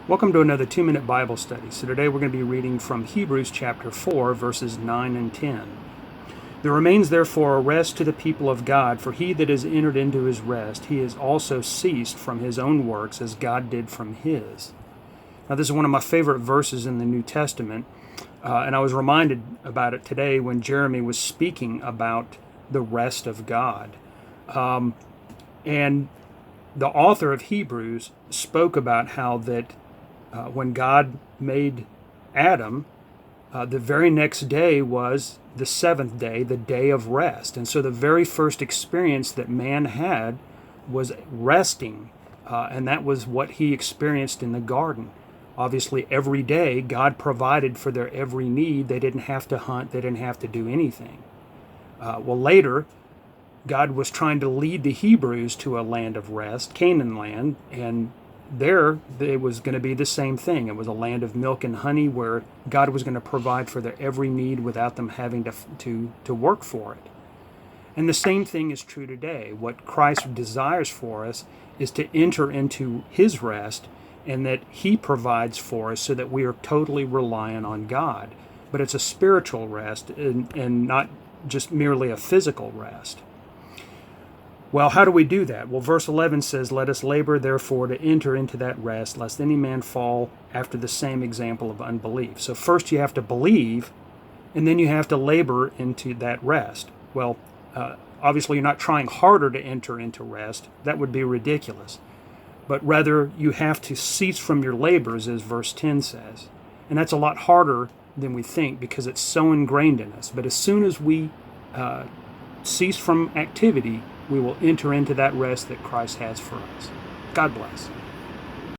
Welcome to another 2-minute Bible study. So today we're going to be reading from Hebrews chapter 4, verses 9 and 10. There remains therefore a rest to the people of God, for he that is entered into his rest, he has also ceased from his own works as God did from his. Now this is one of my favorite verses in the New Testament, and I was reminded about it today when Jeremy was speaking about the rest of God. And the author of Hebrews spoke about how that when God made Adam, the very next day was the seventh day, the day of rest. And so the very first experience that man had was resting, and that was what he experienced in the garden. Obviously, every day God provided for their every need. They didn't have to hunt, they didn't have to do anything. Well, later, God was trying to lead the Hebrews to a land of rest, Canaan land, and there it was going to be the same thing. It was a land of milk and honey where God was going to provide for their every need without them having to work for it. And the same thing is true today. What Christ desires for us is to enter into his rest, and that he provides for us so that we are totally reliant on God. But it's a spiritual rest and not just merely a physical rest. Well, how do we do that? Well, verse 11 says, "Let us labor, therefore, to enter into that rest, lest any man fall after the same example of unbelief." So first you have to believe, and then you have to labor into that rest. Well, obviously you're not trying harder to enter into rest. That would be ridiculous. But rather, you have to cease from your labors, as verse 10 says. And that's a lot harder than we think because it's so ingrained in us. But as soon as we cease from activity, we will enter into that rest that Christ has for us. God bless.